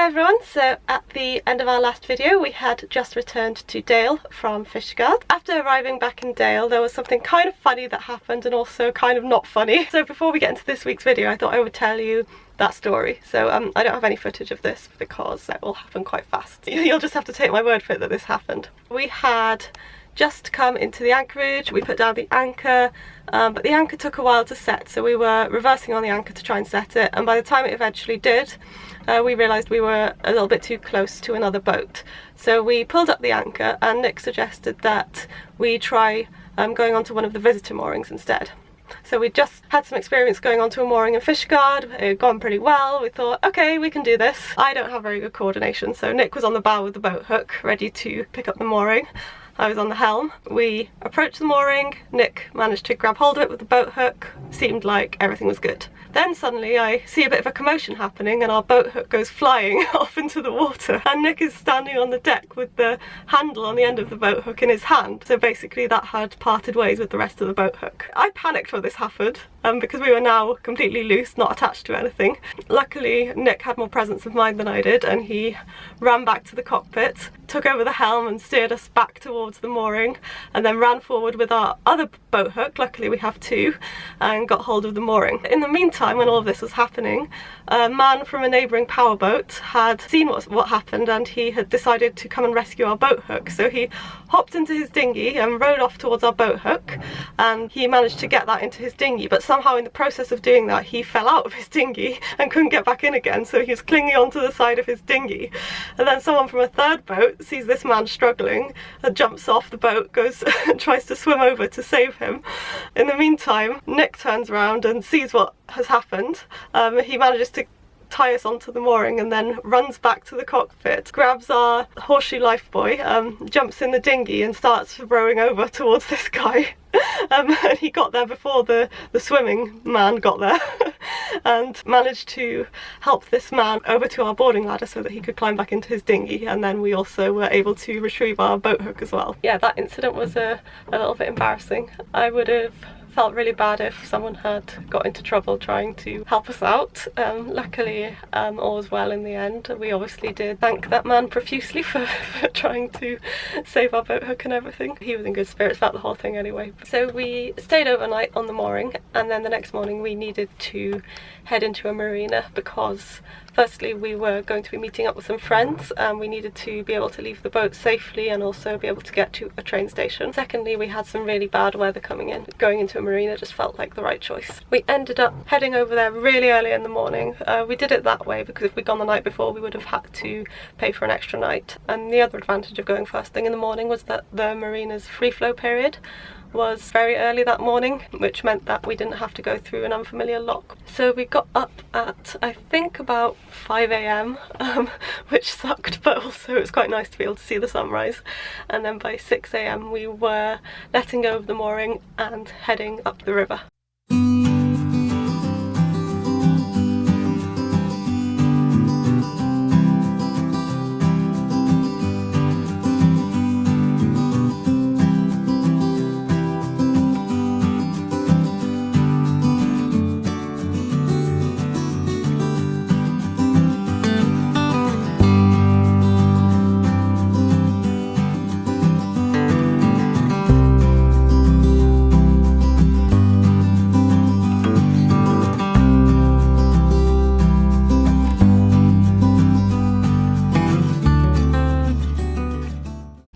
Hi everyone, so at the end of our last video we had just returned to Dale from Fishguard. After arriving back in Dale there was something kind of funny that happened and also kind of not funny. So before we get into this week's video I thought I would tell you that story. So I don't have any footage of this because it will happen quite fast. You'll just have to take my word for it that this happened. We had just come into the anchorage, we put down the anchor, but the anchor took a while to set, so we were reversing on the anchor to try and set it, and by the time it eventually did, we realised we were a little bit too close to another boat. So we pulled up the anchor and Nick suggested that we try going onto one of the visitor moorings instead. So we just had some experience going onto a mooring in Fishguard, it had gone pretty well. We thought, okay, we can do this. I don't have very good coordination, so Nick was on the bow with the boat hook, ready to pick up the mooring. I was on the helm. We approached the mooring, Nick managed to grab hold of it with the boat hook, seemed like everything was good. Then suddenly I see a bit of a commotion happening and our boat hook goes flying off into the water, and Nick is standing on the deck with the handle on the end of the boat hook in his hand. So basically that had parted ways with the rest of the boat hook. I panicked when this happened because we were now completely loose, not attached to anything. Luckily Nick had more presence of mind than I did and he ran back to the cockpit, took over the helm and steered us back towards the mooring, and then ran forward with our other boat hook, luckily we have two, and got hold of the mooring. In the meantime, when all of this was happening, a man from a neighbouring powerboat had seen what happened and he had decided to come and rescue our boat hook. So he hopped into his dinghy and rowed off towards our boat hook, and he managed to get that into his dinghy, but somehow in the process of doing that he fell out of his dinghy and couldn't get back in again, so he was clinging onto the side of his dinghy. And then someone from a third boat sees this man struggling and jumps off the boat, goes and tries to swim over to save him. In the meantime, Nick turns around and sees what has happened. He manages to tie us onto the mooring and then runs back to the cockpit, grabs our horseshoe lifebuoy, jumps in the dinghy and starts rowing over towards this guy. And he got there before the swimming man got there and managed to help this man over to our boarding ladder so that he could climb back into his dinghy, and then we also were able to retrieve our boat hook as well. Yeah, that incident was a little bit embarrassing. I would have felt really bad if someone had got into trouble trying to help us out. Luckily all was well in the end. We obviously did thank that man profusely for trying to save our boat hook and everything. He was in good spirits about the whole thing anyway. So we stayed overnight on the mooring, and then the next morning we needed to head into a marina because firstly we were going to be meeting up with some friends and we needed to be able to leave the boat safely and also be able to get to a train station. Secondly, we had some really bad weather coming in. Going into a marina just felt like the right choice. We ended up heading over there really early in the morning. We did it that way because if we'd gone the night before we would have had to pay for an extra night. And the other advantage of going first thing in the morning was that the marina's free flow period was very early that morning, which meant that we didn't have to go through an unfamiliar lock. So we got up at I think about 5 AM, which sucked, but also it was quite nice to be able to see the sunrise. And then by 6 AM we were letting go of the mooring and heading up the river.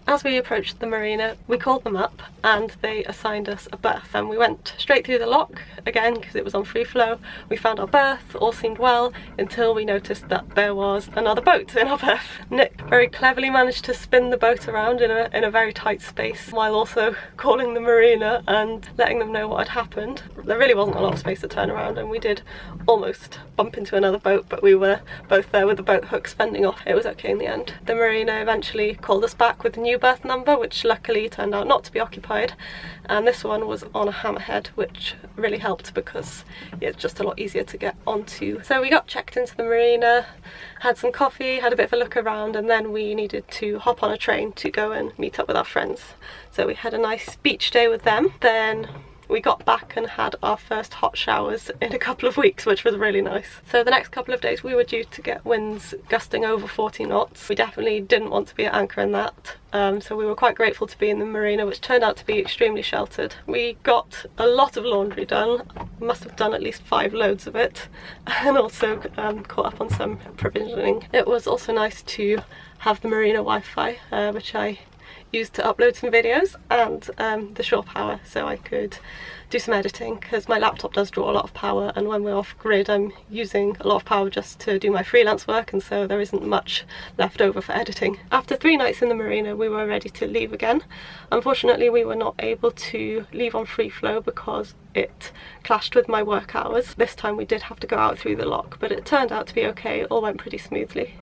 As we approached the marina, we called them up and they assigned us a berth, and we went straight through the lock again because it was on free flow. We found our berth, all seemed well until we noticed that there was another boat in our berth. Nick very cleverly managed to spin the boat around in a very tight space while also calling the marina and letting them know what had happened. There really wasn't a lot of space to turn around and we did almost bump into another boat, but we were both there with the boat hooks fending off. It was okay in the end. The marina eventually called us back with a new berth number, which luckily turned out not to be occupied, and this one was on a hammerhead, which really helped because it's just a lot easier to get onto. So we got checked into the marina, had some coffee, had a bit of a look around, and then we needed to hop on a train to go and meet up with our friends. So we had a nice beach day with them, then we got back and had our first hot showers in a couple of weeks, which was really nice. So the next couple of days we were due to get winds gusting over 40 knots. We definitely didn't want to be at anchor in that. So we were quite grateful to be in the marina, which turned out to be extremely sheltered. We got a lot of laundry done, must have done at least 5 loads of it, and also caught up on some provisioning. It was also nice to have the marina Wi-Fi, which I used to upload some videos, and the shore power, so I could do some editing, because my laptop does draw a lot of power, and when we're off grid I'm using a lot of power just to do my freelance work, and so there isn't much left over for editing. After 3 nights in the marina we were ready to leave again. Unfortunately we were not able to leave on free flow because it clashed with my work hours. This time we did have to go out through the lock, but it turned out to be okay. It all went pretty smoothly.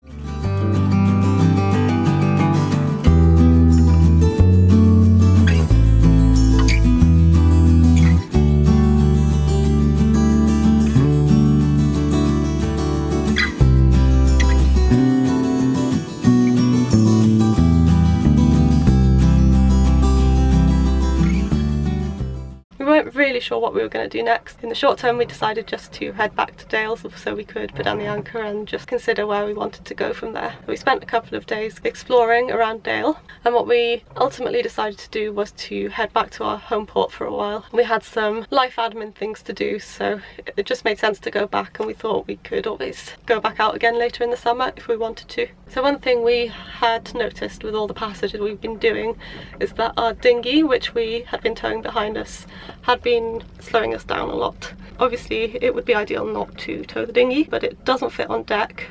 We weren't really sure what we were going to do next. In the short term we decided just to head back to Dale so we could put down the anchor and just consider where we wanted to go from there. We spent a couple of days exploring around Dale, and what we ultimately decided to do was to head back to our home port for a while. We had some life admin things to do, so it just made sense to go back, and we thought we could always go back out again later in the summer if we wanted to. So one thing we had noticed with all the passages we've been doing is that our dinghy, which we had been towing behind us, had been slowing us down a lot. Obviously it would be ideal not to tow the dinghy, but it doesn't fit on deck.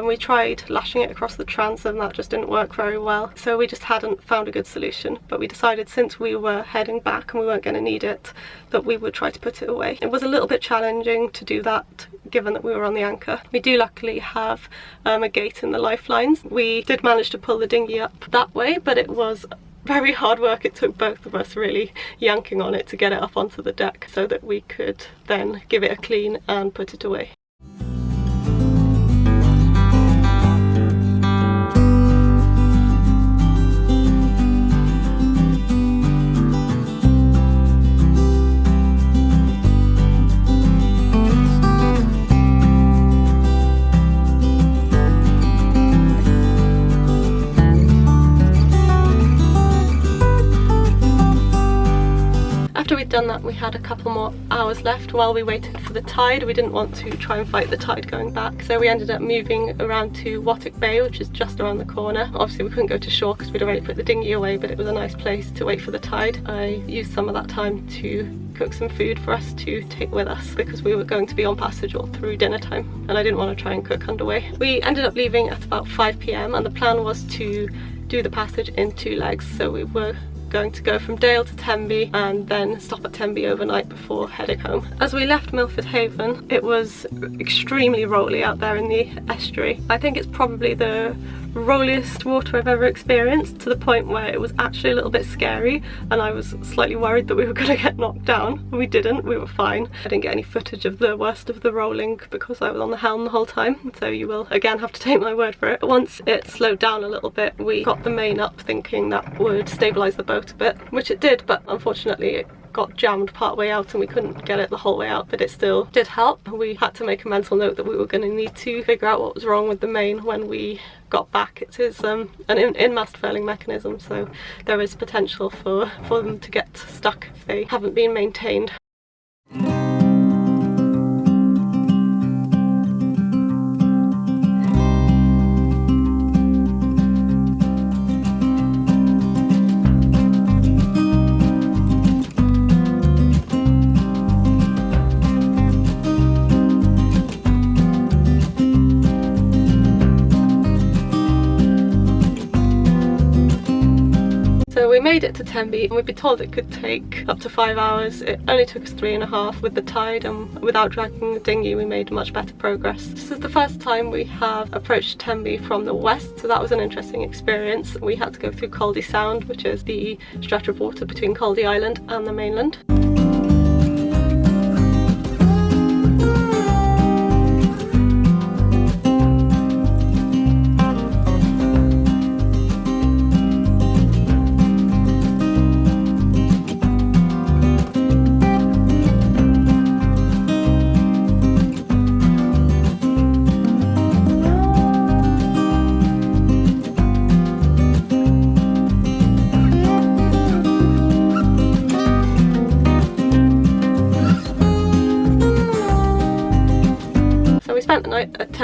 We tried lashing it across the transom, that just didn't work very well, so we just hadn't found a good solution. But we decided, since we were heading back and we weren't going to need it, that we would try to put it away. It was a little bit challenging to do that given that we were on the anchor. We do luckily have a gate in the lifelines. We did manage to pull the dinghy up that way, but it was very hard work. It took both of us really yanking on it to get it up onto the deck so that we could then give it a clean and put it away. After we'd done that we had a couple more hours left while we waited for the tide. We didn't want to try and fight the tide going back, so we ended up moving around to Wattock Bay, which is just around the corner. Obviously we couldn't go to shore because we'd already put the dinghy away, but it was a nice place to wait for the tide. I used some of that time to cook some food for us to take with us because we were going to be on passage all through dinner time and I didn't want to try and cook underway. We ended up leaving at about 5 p.m. and the plan was to do the passage in 2 legs, so we were going to go from Dale to Tenby and then stop at Tenby overnight before heading home. As we left Milford Haven, it was extremely rolly out there in the estuary. I think it's probably the rolliest water I've ever experienced, to the point where it was actually a little bit scary and I was slightly worried that we were going to get knocked down. We didn't, we were fine. I didn't get any footage of the worst of the rolling because I was on the helm the whole time, so you will again have to take my word for it. Once it slowed down a little bit, we got the main up thinking that would stabilise the boat a bit, which it did, but unfortunately it got jammed part way out and we couldn't get it the whole way out, but it still did help. We had to make a mental note that we were going to need to figure out what was wrong with the main when we got back. It is an in-mast furling mechanism, so there is potential for them to get stuck if they haven't been maintained. So we made it to Tenby and we'd been told it could take up to 5 hours. It only took us 3.5 with the tide, and without dragging the dinghy we made much better progress. This is the first time we have approached Tenby from the west, so that was an interesting experience. We had to go through Caldy Sound, which is the stretch of water between Caldy Island and the mainland.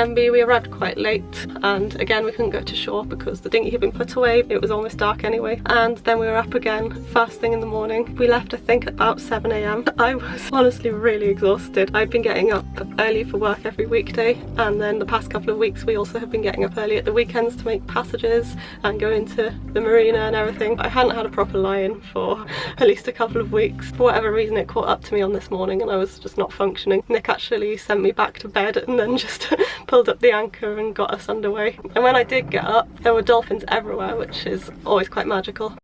Tenby. We arrived quite late, and again we couldn't go to shore because the dinghy had been put away. It was almost dark anyway, and then we were up again first thing in the morning. We left I think about 7 AM. I was honestly really exhausted. I'd been getting up early for work every weekday, and then the past couple of weeks we also have been getting up early at the weekends to make passages and go into the Marina and everything. I hadn't had a proper lie-in for at least a couple of weeks. For whatever reason it caught up to me on this morning and I was just not functioning. Nick actually sent me back to bed and then just pulled up the anchor and got us underway. And when I did get up, there were dolphins everywhere, which is always quite magical.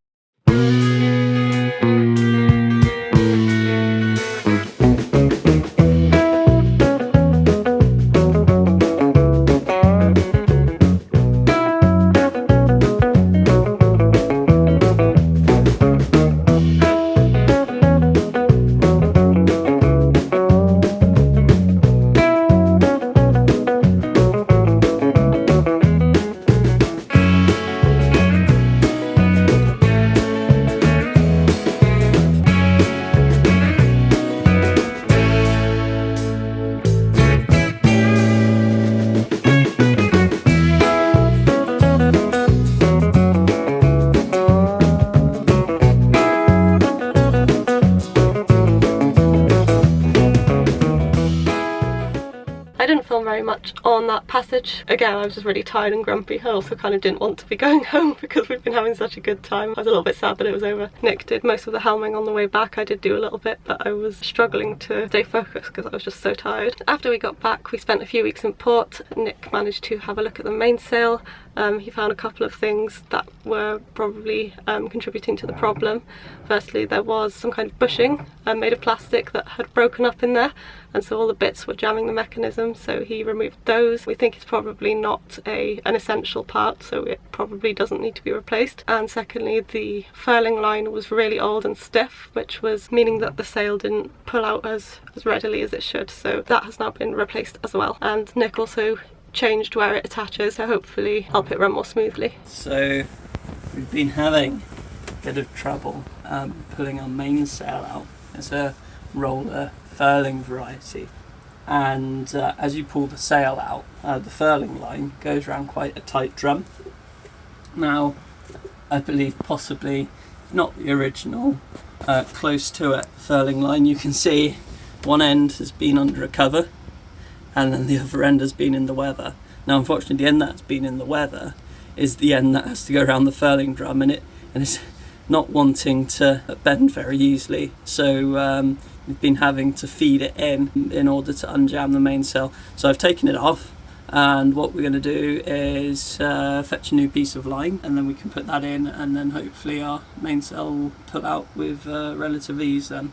I didn't film very much on that passage. Again, I was just really tired and grumpy. I also kind of didn't want to be going home because we've been having such a good time. I was a little bit sad that it was over. Nick did most of the helming on the way back. I did do a little bit, but I was struggling to stay focused because I was just so tired. After we got back, we spent a few weeks in port. Nick managed to have a look at the mainsail. He found a couple of things that were probably contributing to the problem. Firstly, there was some kind of bushing made of plastic that had broken up in there, and so all the bits were jamming the mechanism, so he removed those. We think it's probably not an essential part, so it probably doesn't need to be replaced. And secondly, the furling line was really old and stiff, which was meaning that the sail didn't pull out as readily as it should, so that has now been replaced as well. And Nick also changed where it attaches to hopefully help it run more smoothly. So we've been having a bit of trouble pulling our mainsail out. It's a roller furling variety, and as you pull the sail out, the furling line goes around quite a tight drum. Now I believe possibly not the original, close to it furling line, you can see one end has been under a cover and then the other end has been in the weather. Now unfortunately the end that's been in the weather is the end that has to go around the furling drum, and it's not wanting to bend very easily, so we've been having to feed it in order to unjam the mainsail. So I've taken it off, and what we're going to do is fetch a new piece of line, and then we can put that in, and then hopefully our mainsail will pull out with relative ease then.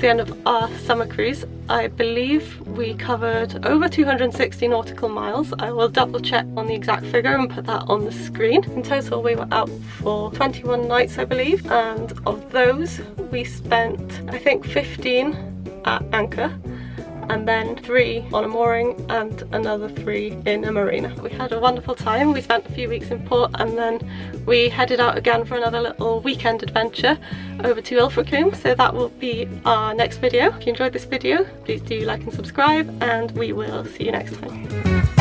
The end of our summer cruise. I believe we covered over 260 nautical miles. I will double check on the exact figure and put that on the screen. In total we were out for 21 nights I believe, and of those we spent I think 15 at anchor, and then 3 on a mooring and another 3 in a marina. We had a wonderful time. We spent a few weeks in port and then we headed out again for another little weekend adventure over to Ilfracombe, so that will be our next video. If you enjoyed this video, please do like and subscribe, and we will see you next time.